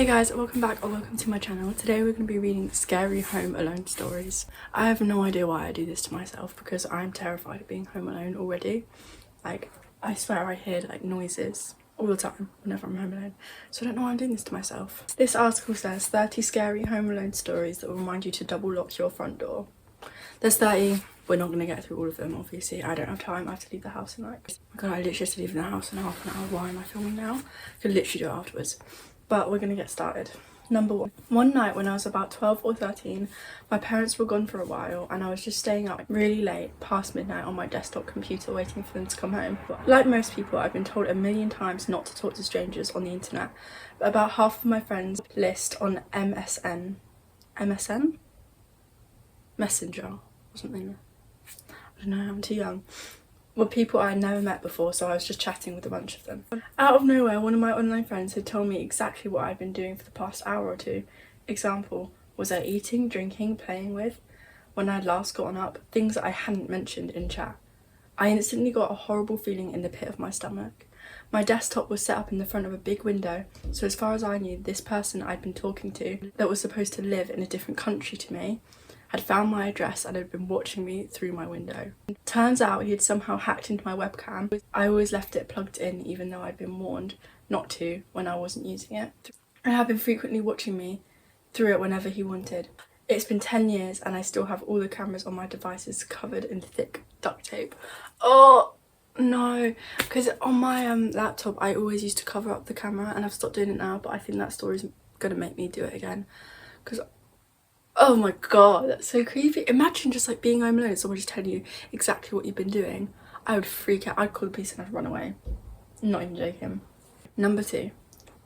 Hey guys, welcome back or welcome to my channel. Today we're going to be reading scary home alone stories. I have no idea why I do this to myself because I'm terrified of being home alone already. Like, I swear I hear like noises all the time whenever I'm home alone. So I don't know why I'm doing this to myself. This article says 30 scary home alone stories that will remind you to double lock your front door. There's 30. We're not going to get through all of them, obviously. I don't have time. I have to leave the house in like... Oh my god, I literally have to leave the house in half an hour. Why am I filming now? I could literally do it afterwards. But we're going to get started. Number 1. One night when I was about 12 or 13, my parents were gone for a while and I was just staying up really late, past midnight, on my desktop computer waiting for them to come home. Like most people, I've been told a million times not to talk to strangers on the internet. But about half of my friends list on MSN? Messenger or something. I don't know, I'm too young. Were people I had never met before, so I was just chatting with a bunch of them. Out of nowhere, one of my online friends had told me exactly what I'd been doing for the past hour or two. Example, was I eating, drinking, playing with when I'd last gotten up? Things that I hadn't mentioned in chat. I instantly got a horrible feeling in the pit of my stomach. My desktop was set up in the front of a big window, so as far as I knew, this person I'd been talking to, that was supposed to live in a different country to me, had found my address and had been watching me through my window. Turns out he had somehow hacked into my webcam. I always left it plugged in even though I'd been warned not to when I wasn't using it. And had been frequently watching me through it whenever he wanted. It's been 10 years and I still have all the cameras on my devices covered in thick duct tape. Oh no, because on my laptop I always used to cover up the camera and I've stopped doing it now, but I think that story's gonna make me do it again. Because oh my god, that's so creepy. Imagine just like being home alone and someone just telling you exactly what you've been doing. I would freak out. I'd call the police and I'd run away. I'm not even joking. Number 2.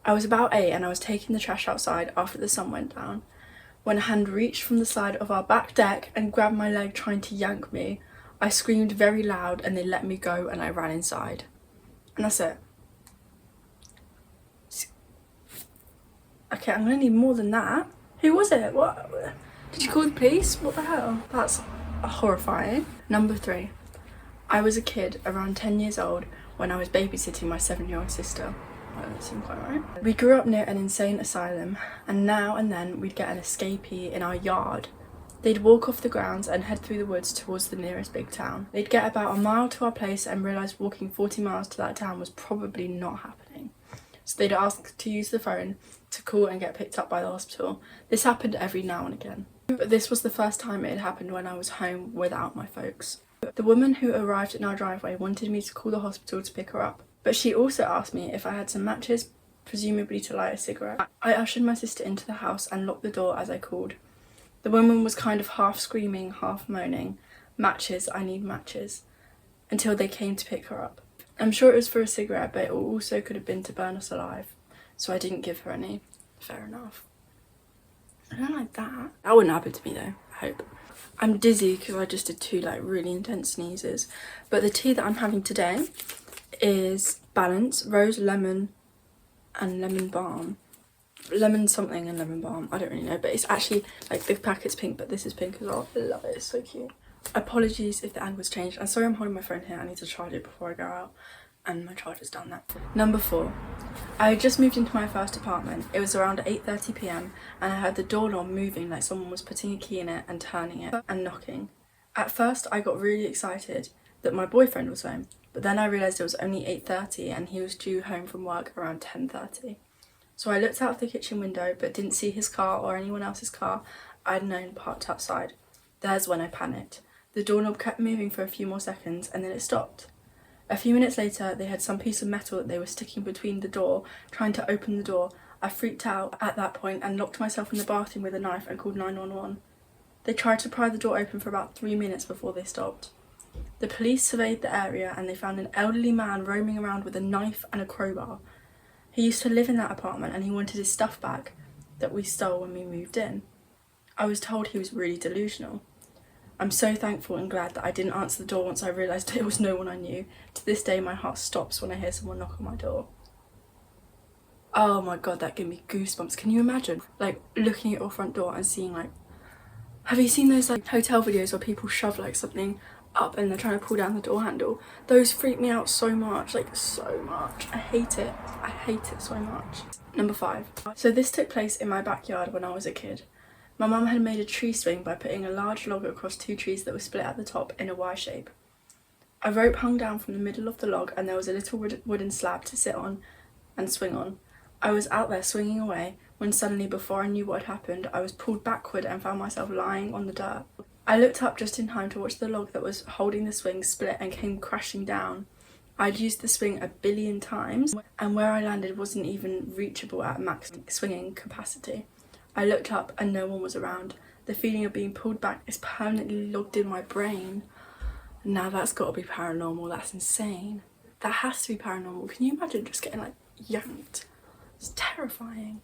I was about 8 and I was taking the trash outside after the sun went down when a hand reached from the side of our back deck and grabbed my leg trying to yank me. I screamed very loud and they let me go and I ran inside. And that's it. Okay, I'm gonna need more than that. Who was it? What? Did you call the police? What the hell? That's horrifying. Number 3. I was a kid around 10 years old when I was babysitting my 7-year-old sister. That doesn't seem quite right. We grew up near an insane asylum and now and then we'd get an escapee in our yard. They'd walk off the grounds and head through the woods towards the nearest big town. They'd get about a mile to our place and realise walking 40 miles to that town was probably not happening. So they'd ask to use the phone to call and get picked up by the hospital. This happened every now and again. But this was the first time it had happened when I was home without my folks. The woman who arrived in our driveway wanted me to call the hospital to pick her up. But she also asked me if I had some matches, presumably to light a cigarette. I ushered my sister into the house and locked the door as I called. The woman was kind of half screaming, half moaning, "Matches, I need matches," until they came to pick her up. I'm sure it was for a cigarette, but it also could have been to burn us alive. So I didn't give her any. Fair enough. I don't like that. That wouldn't happen to me though, I hope. I'm dizzy because I just did 2 like really intense sneezes. But the tea that I'm having today is Balance, rose, lemon and lemon balm. Lemon something and lemon balm, I don't really know. But it's actually like the packet's pink, but this is pink as well. I love it, it's so cute. Apologies if the angle's changed. I'm sorry I'm holding my phone here. I need to charge it before I go out. And my charger's down there. Number 4. I had just moved into my first apartment. It was around 8:30 p.m. and I heard the doorknob moving like someone was putting a key in it and turning it and knocking. At first I got really excited that my boyfriend was home, but then I realised it was only 8:30 and he was due home from work around 10:30. So I looked out of the kitchen window but didn't see his car or anyone else's car I'd known parked outside. There's when I panicked. The doorknob kept moving for a few more seconds and then it stopped. A few minutes later, they had some piece of metal that they were sticking between the door, trying to open the door. I freaked out at that point and locked myself in the bathroom with a knife and called 911. They tried to pry the door open for about 3 minutes before they stopped. The police surveyed the area and they found an elderly man roaming around with a knife and a crowbar. He used to live in that apartment and he wanted his stuff back that we stole when we moved in. I was told he was really delusional. I'm so thankful and glad that I didn't answer the door once I realised it was no one I knew. To this day my heart stops when I hear someone knock on my door. Oh my god, that gave me goosebumps. Can you imagine like looking at your front door and seeing like... Have you seen those like hotel videos where people shove like something up and they're trying to pull down the door handle. Those freak me out so much, like so much. I hate it. I hate it so much. Number 5. So this took place in my backyard when I was a kid. My mum had made a tree swing by putting a large log across 2 trees that were split at the top in a Y shape. A rope hung down from the middle of the log and there was a little wooden slab to sit on and swing on. I was out there swinging away when suddenly, before I knew what had happened, I was pulled backward and found myself lying on the dirt. I looked up just in time to watch the log that was holding the swing split and came crashing down. I'd used the swing a billion times and where I landed wasn't even reachable at max swinging capacity. I looked up and no one was around. The feeling of being pulled back is permanently logged in my brain. Now that's got to be paranormal, that's insane. That has to be paranormal. Can you imagine just getting like yanked? It's terrifying.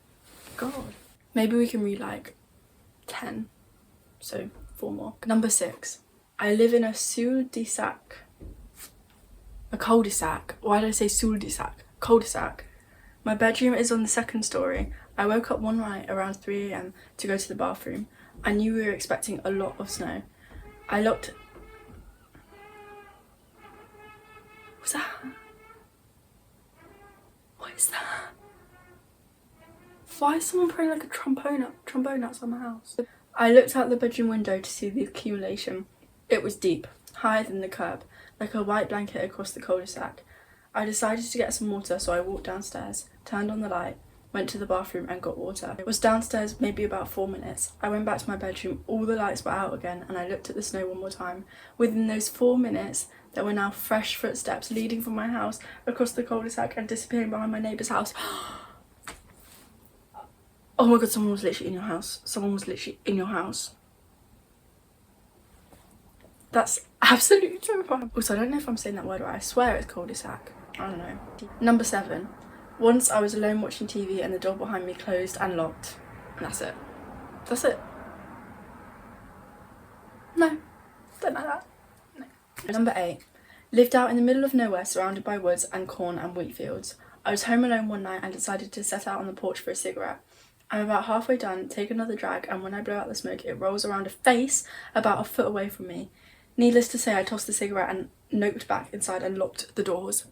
God. Maybe we can read like 10. So 4 more. Number 6. I live in a cul-de-sac. A cul-de-sac. Why did I say cul-de-sac? Cul-de-sac. My bedroom is on the 2nd story. I woke up one night around 3 AM to go to the bathroom. I knew we were expecting a lot of snow. I looked... What's that? What is that? Why is someone playing like a trombone outside my house? I looked out the bedroom window to see the accumulation. It was deep, higher than the curb, like a white blanket across the cul-de-sac. I decided to get some water, so I walked downstairs, turned on the light, went to the bathroom and got water. I was downstairs maybe about 4 minutes. I went back to my bedroom, all the lights were out again, and I looked at the snow one more time. Within those 4 minutes, there were now fresh footsteps leading from my house across the cul-de-sac and disappearing behind my neighbour's house. Oh my god, someone was literally in your house. Someone was literally in your house. That's absolutely terrifying. Also, I don't know if I'm saying that word right. I swear it's cul-de-sac. I don't know. Number 7. Once I was alone watching TV and the door behind me closed and locked. And that's it. That's it. No. Don't like that. No. Number 8. Lived out in the middle of nowhere surrounded by woods and corn and wheat fields. I was home alone one night and decided to set out on the porch for a cigarette. I'm about halfway done, take another drag, and when I blow out the smoke, it rolls around a face about a foot away from me. Needless to say, I tossed the cigarette and noped back inside and locked the doors.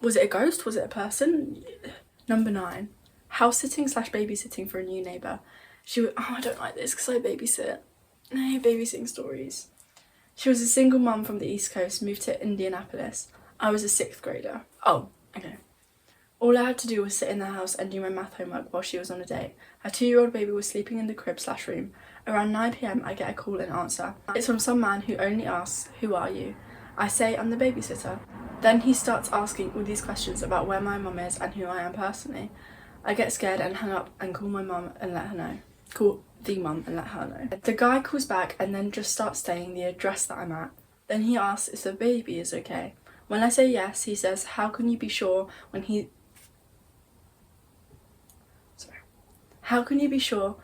Was it a ghost? Was it a person? Number 9. House sitting / babysitting for a new neighbour. She was, oh, I don't like this because I babysit. I hate babysitting stories. She was a single mum from the East Coast, moved to Indianapolis. I was a 6th grader. Oh, okay. All I had to do was sit in the house and do my math homework while she was on a date. Her 2-year-old baby was sleeping in the crib / room. Around 9 PM, I get a call and answer. It's from some man who only asks, "Who are you?" I say, "I'm the babysitter." Then he starts asking all these questions about where my mum is and who I am personally. I get scared and hang up and call my mum and let her know. Call the mum and let her know. The guy calls back and then just starts saying the address that I'm at. Then he asks if the baby is okay. When I say yes, he says, "How can you be sure when he..." How can you be sure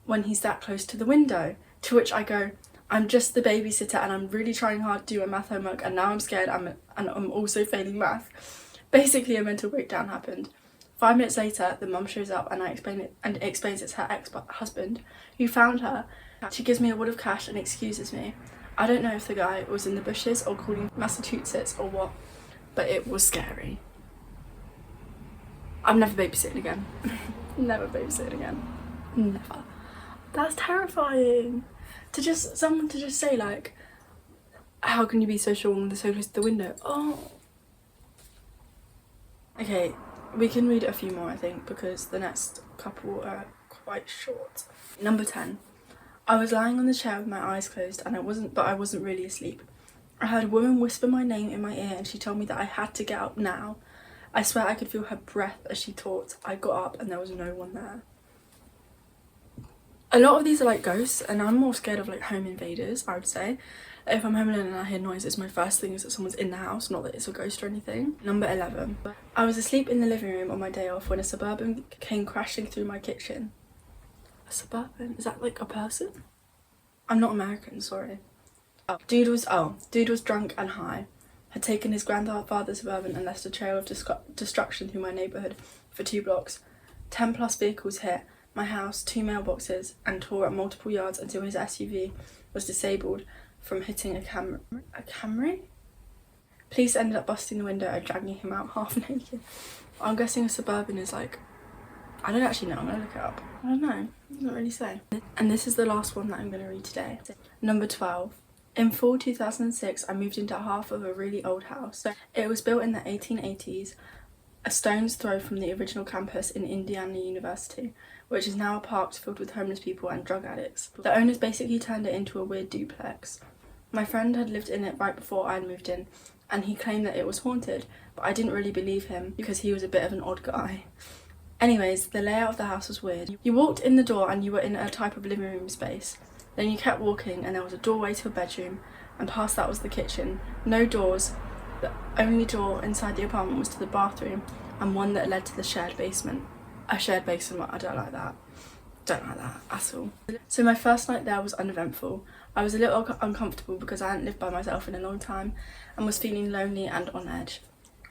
when he's that close to the window? To which I go, "I'm just the babysitter and I'm really trying hard to do my math homework and now I'm scared and I'm also failing math." Basically a mental breakdown happened. 5 minutes later, the mum shows up and explains it's her ex-husband who found her. She gives me a wad of cash and excuses me. I don't know if the guy was in the bushes or calling Massachusetts or what, but it was scary. I'm never babysitting again. Never babysitting again. Never. That's terrifying. Someone to just say like, "How can you be so sure when they're so close to the window?" Oh. Okay, we can read a few more I think because the next couple are quite short. Number 10. I was lying on the chair with my eyes closed and I wasn't really asleep. I heard a woman whisper my name in my ear and she told me that I had to get up now. I swear I could feel her breath as she talked. I got up and there was no one there. A lot of these are like ghosts and I'm more scared of like home invaders, I would say. If I'm home alone and I hear noises, my first thing is that someone's in the house, not that it's a ghost or anything. Number 11. I was asleep in the living room on my day off when a Suburban came crashing through my kitchen. A Suburban? Is that like a person? I'm not American, sorry. Dude was drunk and high. Had taken his grandfather's Suburban and left a trail of destruction through my neighbourhood for 2 blocks. 10 plus vehicles hit my house, 2 mailboxes, and tore up multiple yards until his SUV was disabled. from hitting a Camry. Police ended up busting the window and dragging him out half naked. I'm guessing a Suburban is like, I don't actually know, I'm gonna look it up. I don't know, it doesn't really say. And this is the last one that I'm gonna read today. Number 12. In fall 2006, I moved into half of a really old house. It was built in the 1880s, a stone's throw from the original campus in Indiana University, which is now a park filled with homeless people and drug addicts. The owners basically turned it into a weird duplex. My friend had lived in it right before I moved in, and he claimed that it was haunted, but I didn't really believe him because he was a bit of an odd guy. Anyways, the layout of the house was weird. You walked in the door and you were in a type of living room space. Then you kept walking and there was a doorway to a bedroom, and past that was the kitchen. No doors. The only door inside the apartment was to the bathroom and one that led to the shared basement. A shared basement, I don't like that. Don't like that at all. So my first night there was uneventful. I was a little uncomfortable because I hadn't lived by myself in a long time and was feeling lonely and on edge.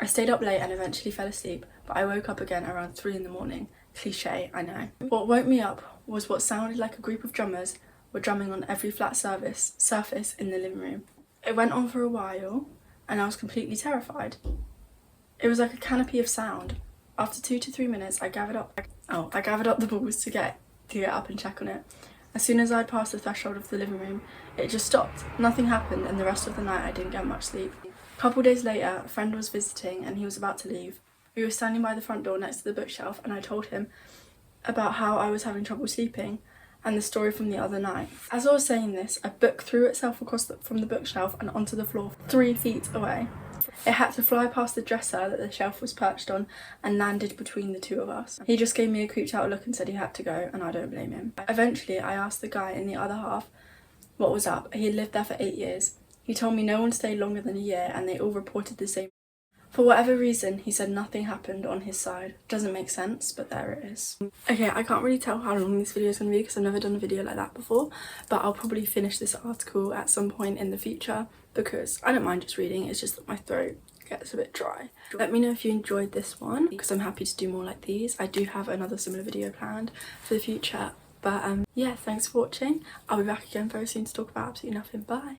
I stayed up late and eventually fell asleep, but I woke up again around 3 in the morning. Cliché, I know. What woke me up was what sounded like a group of drummers were drumming on every flat surface in the living room. It went on for a while and I was completely terrified. It was like a canopy of sound. After 2 to 3 minutes, I gathered up the balls to get up and check on it. As soon as I passed the threshold of the living room, it just stopped. Nothing happened, and the rest of the night I didn't get much sleep. A couple days later, a friend was visiting and he was about to leave. We were standing by the front door next to the bookshelf, and I told him about how I was having trouble sleeping and the story from the other night. As I was saying this, a book threw itself from the bookshelf and onto the floor 3 feet away. It had to fly past the dresser that the shelf was perched on and landed between the two of us. He just gave me a creeped out look and said he had to go, and I don't blame him. Eventually, I asked the guy in the other half what was up. He had lived there for 8 years. He told me no one stayed longer than a year and they all reported the same. For whatever reason, he said nothing happened on his side. Doesn't make sense, but there it is. Okay, I can't really tell how long this video is going to be because I've never done a video like that before, but I'll probably finish this article at some point in the future because I don't mind just reading, it's just that my throat gets a bit dry. Let me know if you enjoyed this one because I'm happy to do more like these. I do have another similar video planned for the future, but yeah, thanks for watching. I'll be back again very soon to talk about absolutely nothing. Bye!